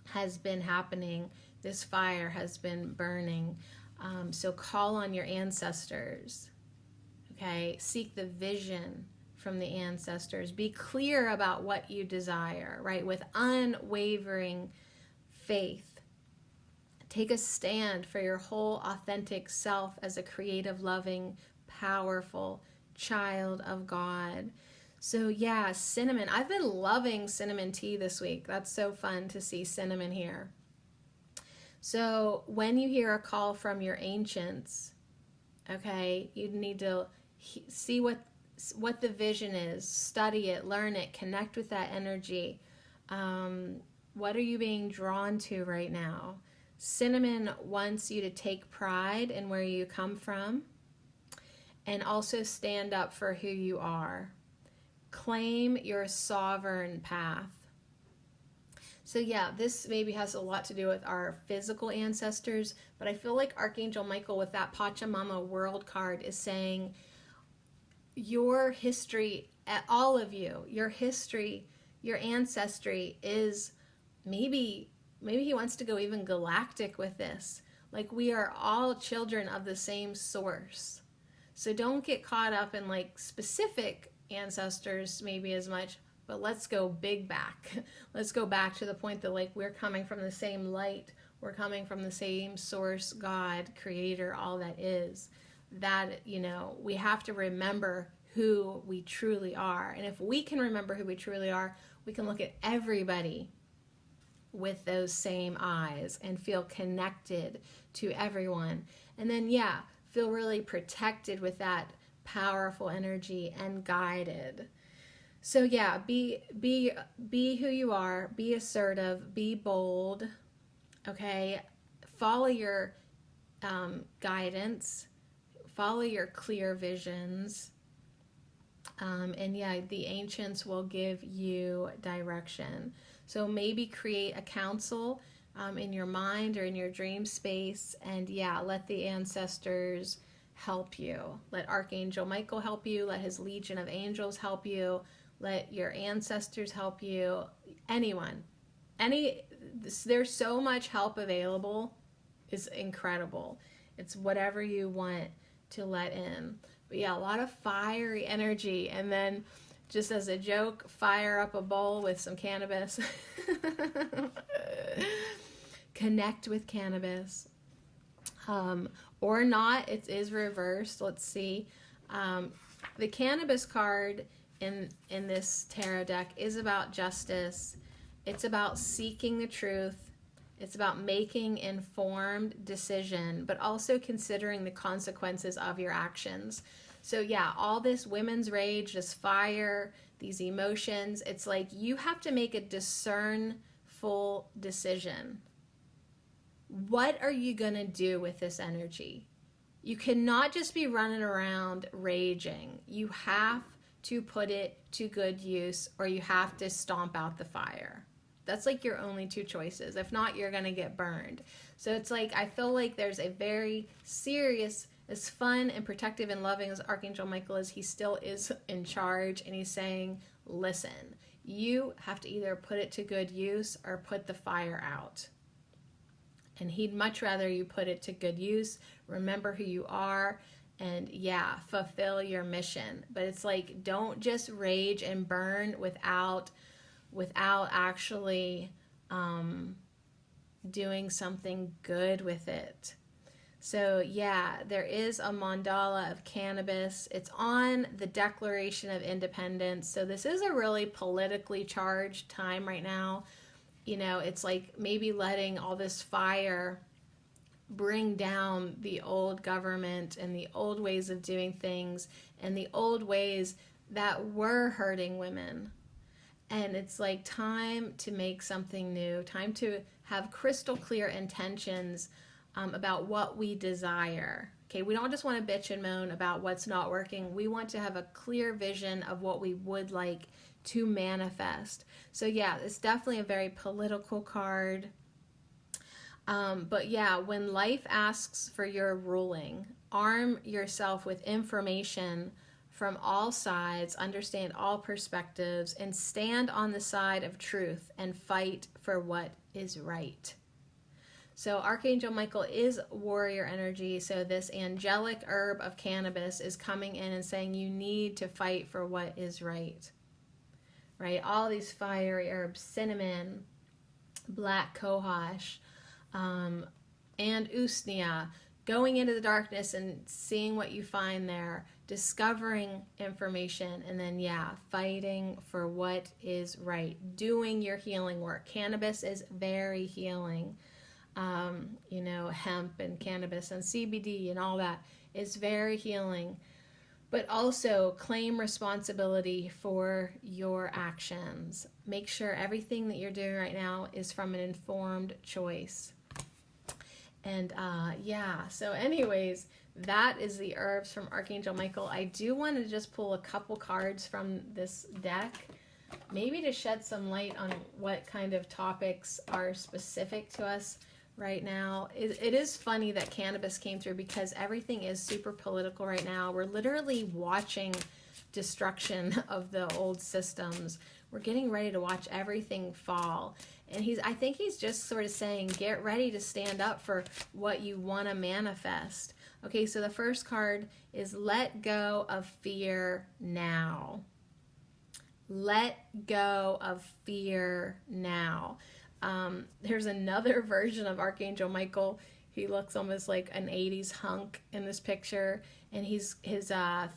has been happening. This fire has been burning. So call on your ancestors. Okay, seek the vision from the ancestors. Be clear about what you desire, right? With unwavering faith. Take a stand for your whole authentic self as a creative, loving, powerful child of God. So yeah, cinnamon. I've been loving cinnamon tea this week. That's so fun to see cinnamon here. So when you hear a call from your ancients, okay, you need to see what the vision is, study it, learn it, connect with that energy. What are you being drawn to right now? Cinnamon wants you to take pride in where you come from and also stand up for who you are. Claim your sovereign path. So yeah, this maybe has a lot to do with our physical ancestors, but I feel like Archangel Michael with that Pachamama world card is saying your history, all of you, your history, your ancestry is maybe he wants to go even galactic with this. Like we are all children of the same source. So don't get caught up in like specific ancestors maybe as much, but let's go big back. Let's go back to the point that like we're coming from the same light. We're coming from the same source, God, creator, all that is. That, you know, we have to remember who we truly are. And if we can remember who we truly are, we can look at everybody with those same eyes and feel connected to everyone. And then, yeah, feel really protected with that powerful energy and guided. So yeah, be who you are, be assertive, be bold, okay? Follow your guidance, follow your clear visions, and yeah, the ancients will give you direction. So maybe create a council in your mind or in your dream space, and yeah, let the ancestors help you. Let Archangel Michael help you, let his legion of angels help you, let your ancestors help you, anyone. There's so much help available. It's incredible. It's whatever you want to let in. But yeah, a lot of fiery energy. And then just as a joke, fire up a bowl with some cannabis. Connect with cannabis. Or not, it is reversed. Let's see. The cannabis card in this tarot deck is about justice. It's about seeking the truth. It's about making informed decision, but also considering the consequences of your actions. So yeah, all this women's rage, this fire, these emotions, it's like you have to make a discernful decision. What are you going to do with this energy? You cannot just be running around raging. You have to put it to good use, or you have to stomp out the fire. That's like your only two choices. If not, you're going to get burned. So it's like, I feel like there's a very serious, as fun and protective and loving as Archangel Michael is, he still is in charge, and he's saying, listen, you have to either put it to good use or put the fire out. And he'd much rather you put it to good use, remember who you are, and yeah, fulfill your mission. But it's like, don't just rage and burn without actually doing something good with it. So yeah, there is a mandala of cannabis. It's on the Declaration of Independence. So this is a really politically charged time right now. You know, it's like maybe letting all this fire bring down the old government and the old ways of doing things and the old ways that were hurting women. And it's like time to make something new, time to have crystal clear intentions about what we desire. Okay, we don't just want to bitch and moan about what's not working. We want to have a clear vision of what we would like to manifest. So yeah, it's definitely a very political card. But yeah, when life asks for your ruling, arm yourself with information from all sides, understand all perspectives, and stand on the side of truth and fight for what is right. So Archangel Michael is warrior energy. So this angelic herb of cannabis is coming in and saying you need to fight for what is right. Right? All these fiery herbs, cinnamon, black cohosh, and usnea, going into the darkness and seeing what you find there, discovering information, and then fighting for what is right, doing your healing work. Cannabis is very healing. You know, hemp and cannabis and CBD and all that is very healing. But also claim responsibility for your actions. Make sure everything that you're doing right now is from an informed choice. And so anyways, that is the herbs from Archangel Michael. I do want to just pull a couple cards from this deck, maybe to shed some light on what kind of topics are specific to us right now. It is funny that cannabis came through because everything is super political right now. We're literally watching destruction of the old systems. We're getting ready to watch everything fall. And I think he's just sort of saying, get ready to stand up for what you want to manifest. Okay, so the first card is let go of fear now. Let go of fear now. There's another version of Archangel Michael. He looks almost like an 80s hunk in this picture. And his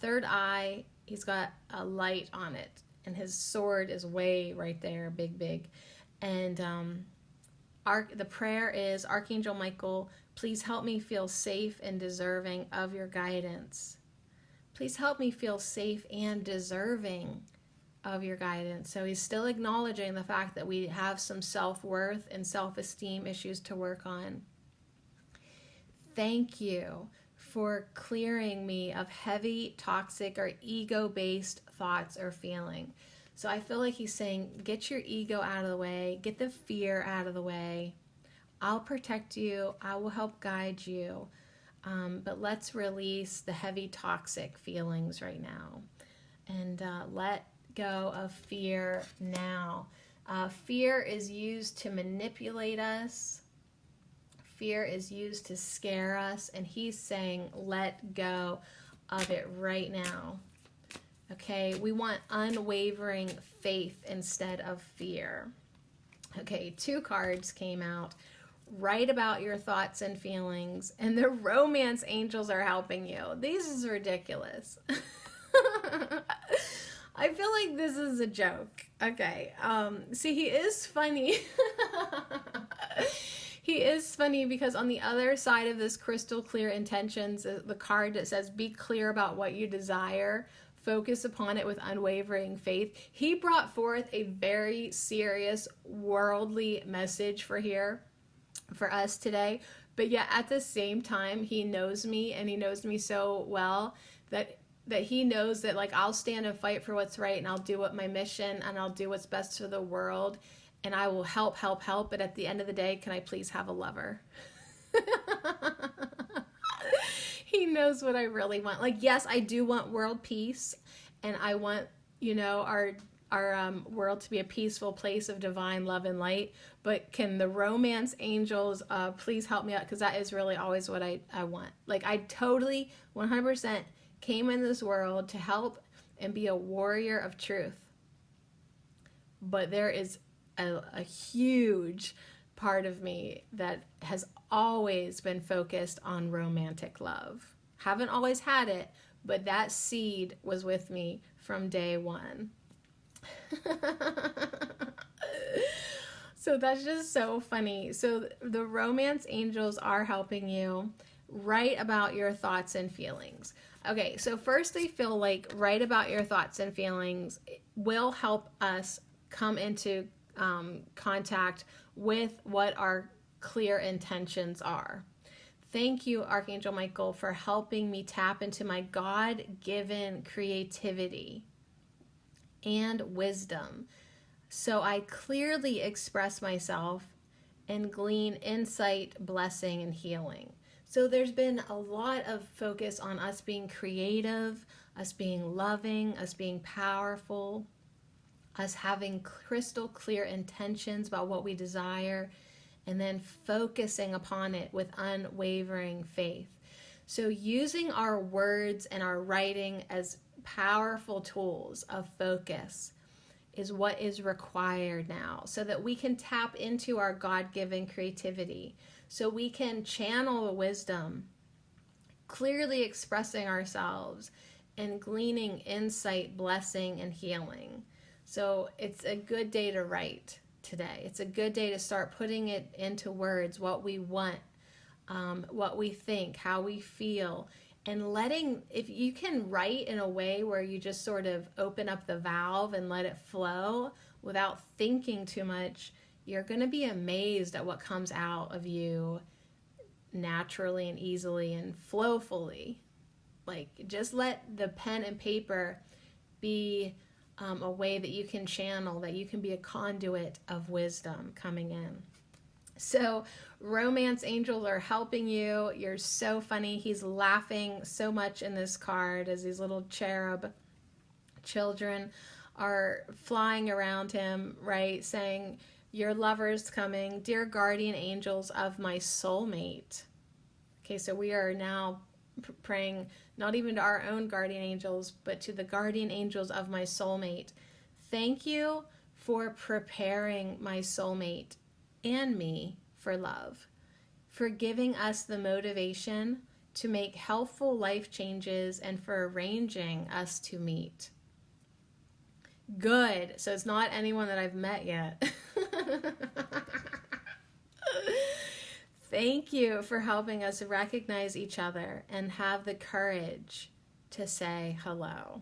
third eye, he's got a light on it. And his sword is way right there, big. And the prayer is, Archangel Michael, please help me feel safe and deserving of your guidance. Please help me feel safe and deserving of your guidance. So he's still acknowledging the fact that we have some self-worth and self-esteem issues to work on. Thank you for clearing me of heavy, toxic, or ego-based thoughts or feeling. So I feel like he's saying, get your ego out of the way, get the fear out of the way. I'll protect you, I will help guide you, but let's release the heavy, toxic feelings right now. And let go of fear now. Fear is used to manipulate us. Fear is used to scare us, and he's saying, let go of it right now. Okay, we want unwavering faith instead of fear. Okay, 2 cards came out. Write about your thoughts and feelings, and the romance angels are helping you. This is ridiculous. I feel like this is a joke. Okay, see, he is funny. He is funny because on the other side of this crystal clear intentions, the card that says, be clear about what you desire, focus upon it with unwavering faith. He brought forth a very serious worldly message for us today. But yet at the same time, he knows me, and he knows me so well that he knows that, like, I'll stand and fight for what's right, and I'll do what my mission, and I'll do what's best for the world, and I will help. But at the end of the day, can I please have a lover? He knows what I really want. Like, yes, I do want world peace, and I want, our world to be a peaceful place of divine love and light. But can the romance angels please help me out? Because that is really always what I want. Like, I totally 100% came in this world to help and be a warrior of truth. But there is a huge part of me that has always been focused on romantic love. Haven't always had it, but that seed was with me from day one. So that's just so funny. So the romance angels are helping you write about your thoughts and feelings. Okay, so first they feel like write about your thoughts and feelings will help us come into contact with what our clear intentions are. Thank you, Archangel Michael, for helping me tap into my God-given creativity and wisdom, so I clearly express myself and glean insight, blessing, and healing. So there's been a lot of focus on us being creative, us being loving, us being powerful, us having crystal clear intentions about what we desire, and then focusing upon it with unwavering faith. So using our words and our writing as powerful tools of focus is what is required now, so that we can tap into our God-given creativity, so we can channel wisdom, clearly expressing ourselves and gleaning insight, blessing, and healing. So it's a good day to write today. It's a good day to start putting it into words, what we want, what we think, how we feel, and if you can write in a way where you just sort of open up the valve and let it flow without thinking too much, you're going to be amazed at what comes out of you naturally and easily and flowfully. Like, just let the pen and paper be a way that you can channel, that you can be a conduit of wisdom coming in. So romance angels are helping you. You're so funny. He's laughing so much in this card as these little cherub children are flying around him, right? Saying, your lover's coming. Dear guardian angels of my soulmate. Okay, so we are now praying not even to our own guardian angels, but to the guardian angels of my soulmate. Thank you for preparing my soulmate and me for love, for giving us the motivation to make helpful life changes, and for arranging us to meet. Good. So it's not anyone that I've met yet. Thank you for helping us recognize each other and have the courage to say hello,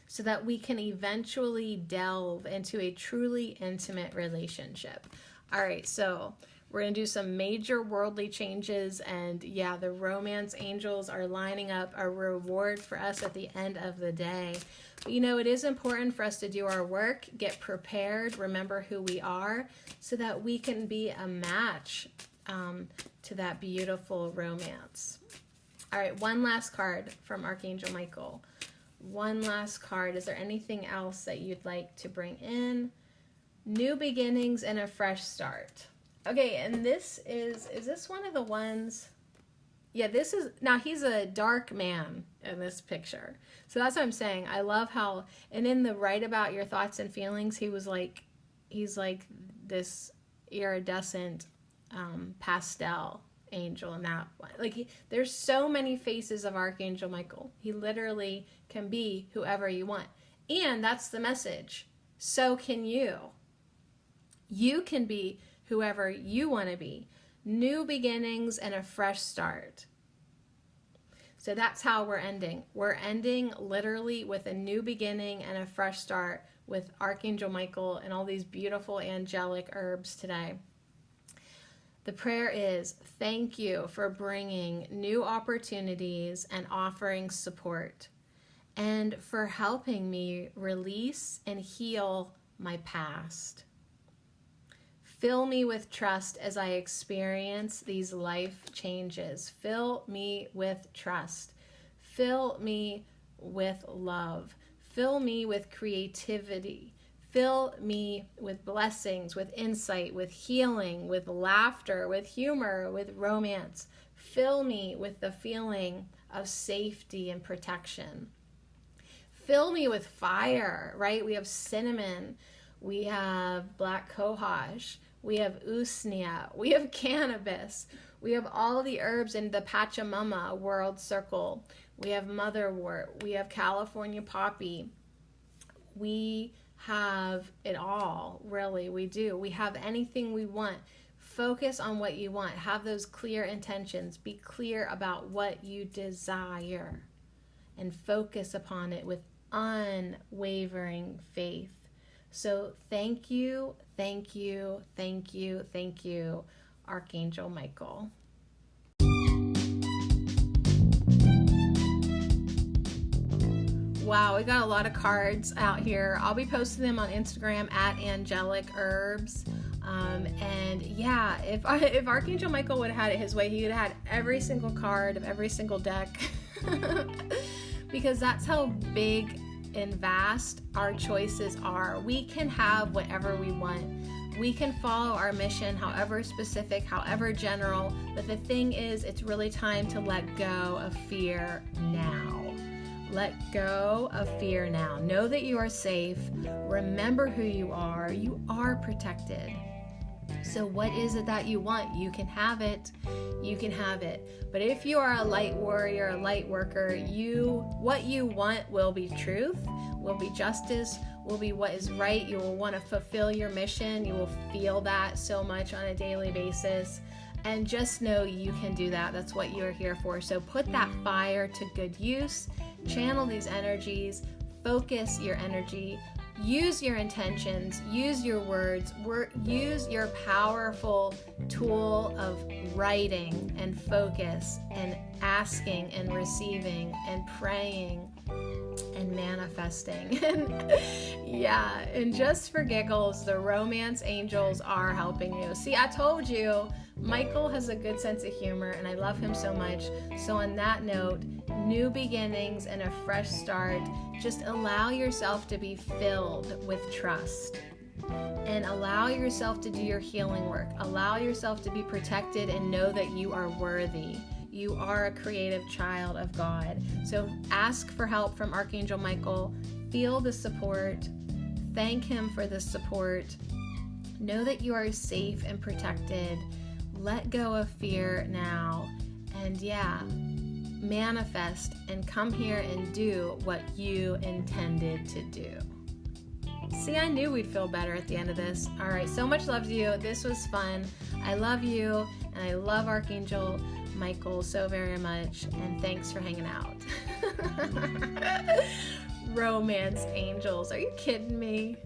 so that we can eventually delve into a truly intimate relationship. All right, so we're going to do some major worldly changes, and yeah, the romance angels are lining up a reward for us at the end of the day. But you know, it is important for us to do our work, get prepared, remember who we are, so that we can be a match to that beautiful romance. All right, one last card from Archangel Michael. One last card. Is there anything else that you'd like to bring in? New beginnings and a fresh start. Okay, and is this one of the ones? Yeah, now he's a dark man in this picture. So that's what I'm saying. I love how, and in the write about your thoughts and feelings, he's like this iridescent pastel angel in that one. Like, there's so many faces of Archangel Michael. He literally can be whoever you want. And that's the message. So can you. You can be whoever you want to be. New beginnings and a fresh start. So that's how we're ending. We're ending literally with a new beginning and a fresh start with Archangel Michael and all these beautiful angelic herbs today. The prayer is, thank you for bringing new opportunities and offering support, and for helping me release and heal my past. Fill me with trust as I experience these life changes. Fill me with trust. Fill me with love. Fill me with creativity. Fill me with blessings, with insight, with healing, with laughter, with humor, with romance. Fill me with the feeling of safety and protection. Fill me with fire, right? We have cinnamon. We have black cohosh. we have usnea, we have cannabis, we have all the herbs in the Pachamama world circle, we have motherwort, we have California poppy, we have it all, really, we do. We have anything we want. Focus on what you want. Have those clear intentions. Be clear about what you desire and focus upon it with unwavering faith. So thank you, thank you, thank you, thank you, Archangel Michael. Wow, we got a lot of cards out here. I'll be posting them on Instagram at Angelic Herbs. And yeah, if Archangel Michael would have had it his way, he would have had every single card of every single deck. Because that's how big and vast our choices are. We can have whatever we want. We can follow our mission, however specific, however general. But the thing is, it's really time to let go of fear now. Let go of fear now. Know that you are safe. Remember who you are. You are protected. So what is it that you want? You can have it. You can have it. But if you are a light warrior, a light worker, what you want will be truth, will be justice, will be what is right. You will want to fulfill your mission. You will feel that so much on a daily basis. And just know you can do that. That's what you're here for. So put that fire to good use. Channel these energies. Focus your energy. Use your intentions. Use your words. Use your powerful tool of writing and focus and asking and receiving and praying and manifesting. Yeah, and just for giggles, the romance angels are helping you. See, I told you, Michael has a good sense of humor and I love him so much. So on that note, new beginnings and a fresh start. Just allow yourself to be filled with trust and allow yourself to do your healing work. Allow yourself to be protected and know that you are worthy. You are a creative child of God. So ask for help from Archangel Michael. Feel the support. Thank him for the support. Know that you are safe and protected. Let go of fear now. And yeah, manifest and come here and do what you intended to do. See, I knew we'd feel better at the end of this. All right, so much love to you. This was fun. I love you, and I love Archangel Michael so very much, and thanks for hanging out. Romance angels, are you kidding me?